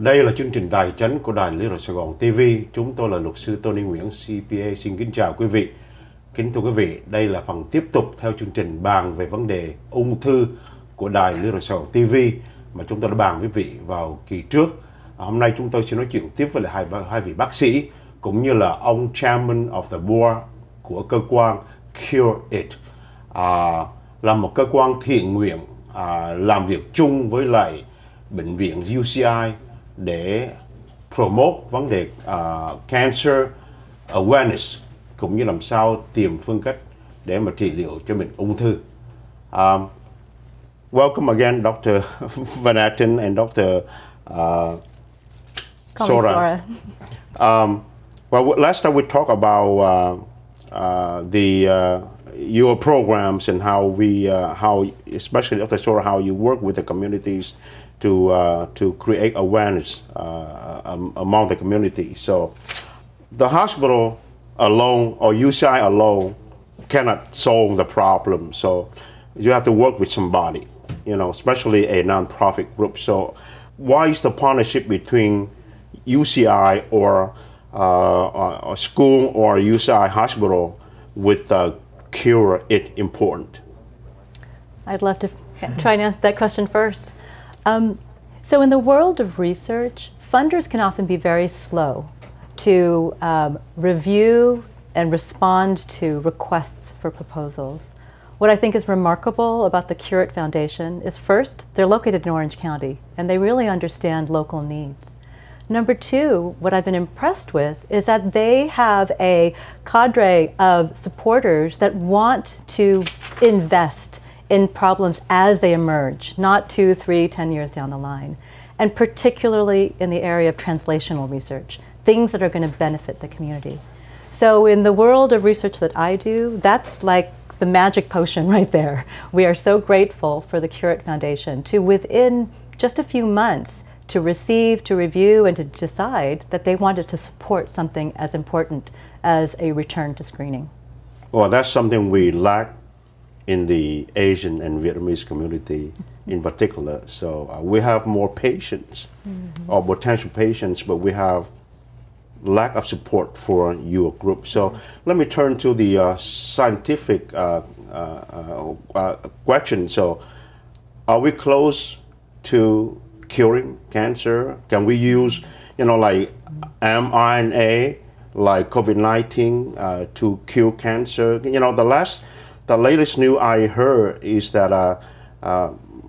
Đây là chương trình Tài Chánh của đài Little Saigon TV. Chúng tôi là luật sư Tony Nguyễn, CPA. Xin kính chào quý vị. Kính thưa quý vị, đây là phần tiếp tục theo chương trình bàn về vấn đề ung thư của đài Little Saigon TV mà chúng tôi đã bàn với quý vị vào kỳ trước. Hôm nay chúng tôi sẽ nói chuyện tiếp với lại hai vị bác sĩ cũng như là ông Chairman of the Board của cơ quan KURE, là một cơ quan thiện nguyện làm việc chung với lại bệnh viện UCI để promote vấn đề cancer awareness cũng như làm sao tìm phương cách để mà trị liệu cho bệnh ung thư. Welcome again, Dr. Van Atten and Dr. Sora. Well, last time we talked about your programs and how especially Dr. Sora, how you work with the communities to create awareness among the community. So the hospital alone or UCI alone cannot solve the problem. So you have to work with somebody, you know, especially a non-profit group. So why is the partnership between UCI or a school or UCI hospital with KURE important? I'd love to try and answer that question first. So in the world of research, funders can often be very slow to review and respond to requests for proposals. What I think is remarkable about the KURE Foundation is, first, they're located in Orange County and they really understand local needs. Number two, what I've been impressed with is that they have a cadre of supporters that want to invest in problems as they emerge, not 2, 3, 10 years down the line, and particularly in the area of translational research, things that are going to benefit the community. So in the world of research that I do, that's like the magic potion right there. We are so grateful for the KURE Foundation to, within just a few months, to receive, to review, and to decide that they wanted to support something as important as a return to screening. Well, that's something we lack in the Asian and Vietnamese community in particular. So we have more patients or potential patients, but we have lack of support for your group. So let me turn to the scientific question. So are we close to curing cancer? Can we use, you know, like mRNA, like COVID-19 to cure cancer? You know, the latest news I heard is that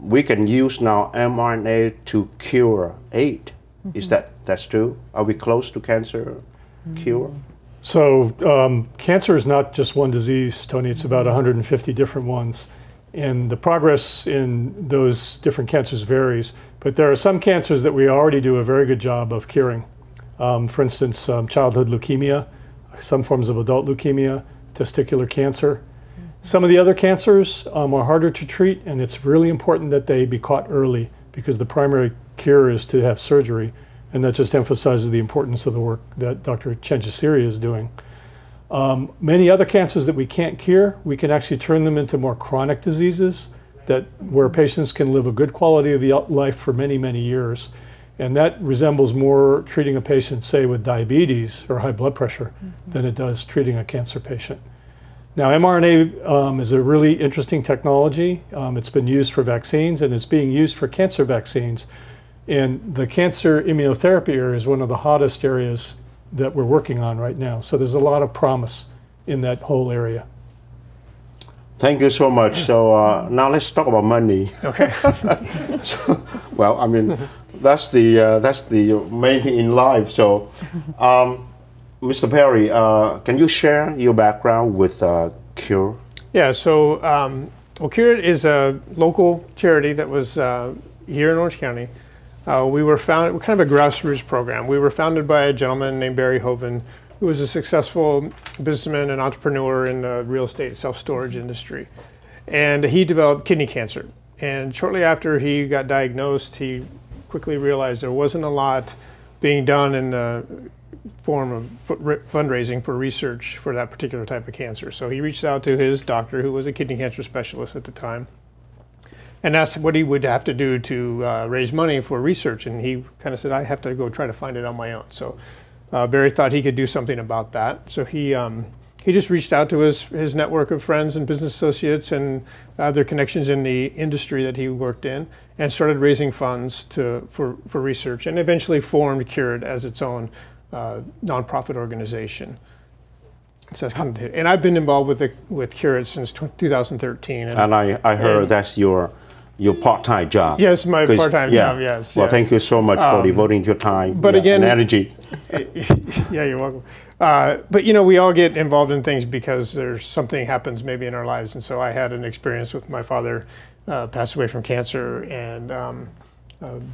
we can use now mRNA to cure AIDS. Is that's true? Are we close to cancer cure? So cancer is not just one disease, Tony. It's about 150 different ones. And the progress in those different cancers varies. But there are some cancers that we already do a very good job of curing. For instance, childhood leukemia, some forms of adult leukemia, testicular cancer. Some of the other cancers are harder to treat, and it's really important that they be caught early because the primary cure is to have surgery, and that just emphasizes the importance of the work that Dr. Chenjasiri is doing. Many other cancers that we can't cure, we can actually turn them into more chronic diseases where patients can live a good quality of life for many, many years. And that resembles more treating a patient, say, with diabetes or high blood pressure than it does treating a cancer patient. Now, mRNA is a really interesting technology. It's been used for vaccines and it's being used for cancer vaccines. And the cancer immunotherapy area is one of the hottest areas that we're working on right now. So there's a lot of promise in that whole area. Thank you so much. So now let's talk about money. Okay. So, well, I mean, that's the main thing in life. So, Mr. Perry, can you share your background with KURE? Yeah. So, well, KURE is a local charity that was here in Orange County. We were founded, kind of a grassroots program. We were founded by a gentleman named Barry Hoven, who was a successful businessman and entrepreneur in the real estate self-storage industry. And he developed kidney cancer. And shortly after he got diagnosed, he quickly realized there wasn't a lot being done in the form of fundraising for research for that particular type of cancer. So he reached out to his doctor, who was a kidney cancer specialist at the time, and asked what he would have to do to raise money for research. And he kind of said, I have to go try to find it on my own. So Barry thought he could do something about that. So he just reached out to his network of friends and business associates and other connections in the industry that he worked in, and started raising funds for research, and eventually formed KURE as its own nonprofit organization. So that's kind of, and I've been involved with KURE since 2013. And I heard that's your part-time job. Yes, my part-time job. Yes. Well, thank you so much for devoting your time but again, and energy. Yeah, you're welcome. But you know, we all get involved in things because there's something happens maybe in our lives, and so I had an experience with my father passed away from cancer, and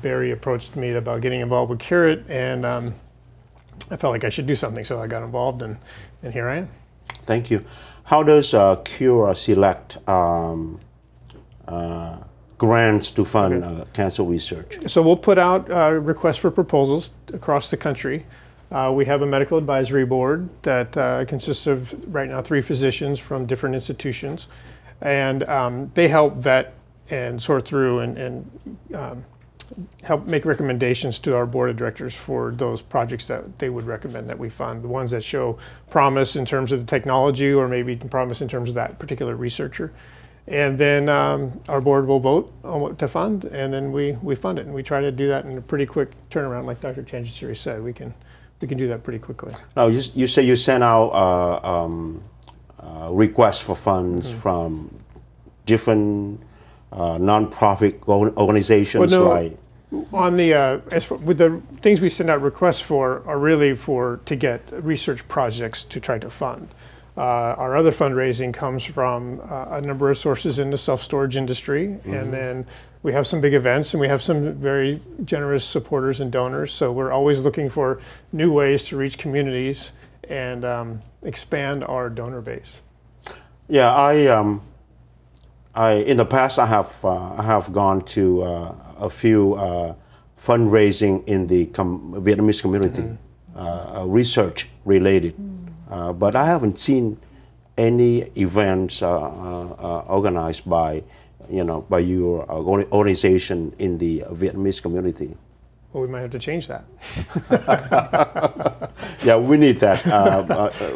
Barry approached me about getting involved with KURE, and I felt like I should do something, so I got involved, and here I am. Thank you. How does KURE select grants to fund cancer research? So we'll put out requests for proposals across the country. We have a medical advisory board that consists of right now 3 physicians from different institutions, and they help vet and sort through and help make recommendations to our board of directors for those projects that they would recommend that we fund, the ones that show promise in terms of the technology or maybe promise in terms of that particular researcher. And then our board will vote on what to fund, and then we fund it, and we try to do that in a pretty quick turnaround, like Dr. Chandrasiri said. We can do that pretty quickly. Now, you say you sent out requests for funds from different nonprofit organizations, well, no, right? On the with the things we send out requests for are really to get research projects to try to fund. Our other fundraising comes from a number of sources in the self-storage industry, and then we have some big events, and we have some very generous supporters and donors. So we're always looking for new ways to reach communities and expand our donor base. Yeah, in the past I have gone to a few fundraising in the Vietnamese community, research related. But I haven't seen any events organized by your organization in the Vietnamese community. Well, we might have to change that. Yeah, we need that.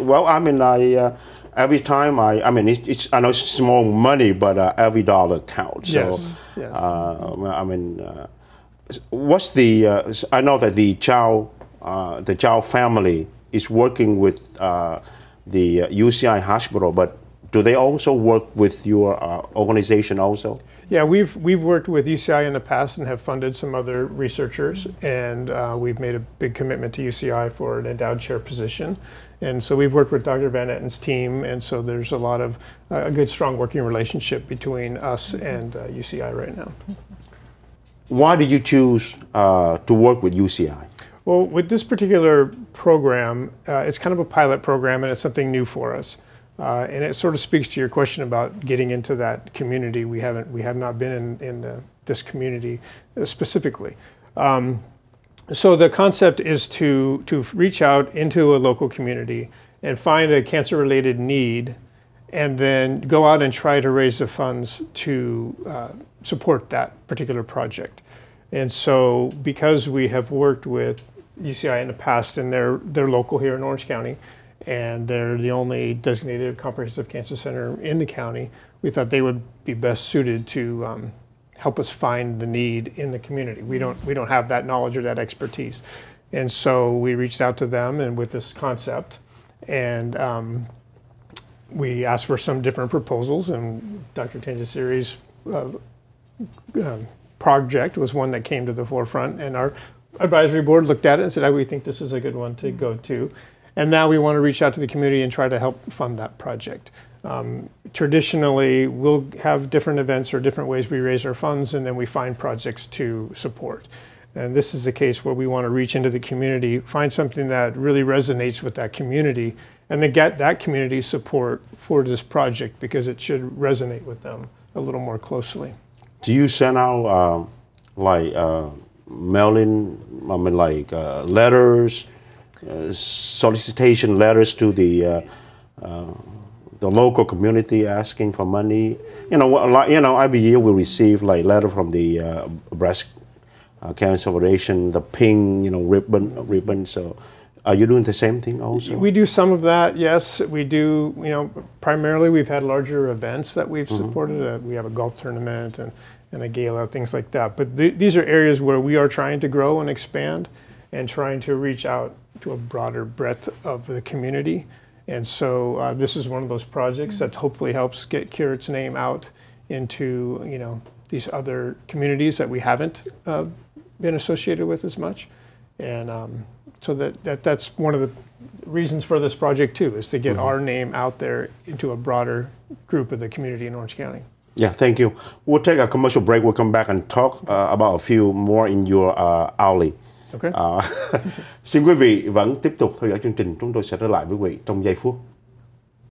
Well, I mean, every time I know it's small money, but every dollar counts. So, yes. Yes. I mean, what's the? I know that the Chow family is working with the UCI hospital, but do they also work with your organization also? Yeah, we've worked with UCI in the past and have funded some other researchers, and we've made a big commitment to UCI for an endowed chair position. And so we've worked with Dr. Van Etten's team, and so there's a lot of a good, strong working relationship between us and UCI right now. Why did you choose to work with UCI? Well, with this particular program, it's kind of a pilot program, and it's something new for us. And it sort of speaks to your question about getting into that community. We have not been in this community specifically. So the concept is to reach out into a local community and find a cancer-related need, and then go out and try to raise the funds to support that particular project. And so, because we have worked with UCI in the past, and they're local here in Orange County, and they're the only designated comprehensive cancer center in the county, we thought they would be best suited to help us find the need in the community. We don't have that knowledge or that expertise, and so we reached out to them and with this concept, and we asked for some different proposals, and Dr. Chandrasiri's project was one that came to the forefront, and our advisory board looked at it and said, we think this is a good one to go to. And now we want to reach out to the community and try to help fund that project. Traditionally, we'll have different events or different ways we raise our funds, and then we find projects to support. And this is a case where we want to reach into the community, find something that really resonates with that community, and then get that community support for this project, because it should resonate with them a little more closely. Do you send out mailing, letters, solicitation letters to the the local community asking for money. Every year we receive like letter from the breast cancer foundation, the pink, ribbon. So, are you doing the same thing also? We do some of that, yes. We do, primarily we've had larger events that we've supported. We have a golf tournament and a gala, things like that. But these are areas where we are trying to grow and expand and trying to reach out to a broader breadth of the community. And so this is one of those projects that hopefully helps get KURE's name out into, these other communities that we haven't been associated with as much. And so that's one of the reasons for this project too, is to get our name out there into a broader group of the community in Orange County. Yeah, thank you. We'll take a commercial break. We'll come back and talk about a few more in your alley. Okay. Xin quý vị vẫn tiếp tục theo dõi chương trình. Chúng tôi sẽ trở lại với quý vị trong giây phút.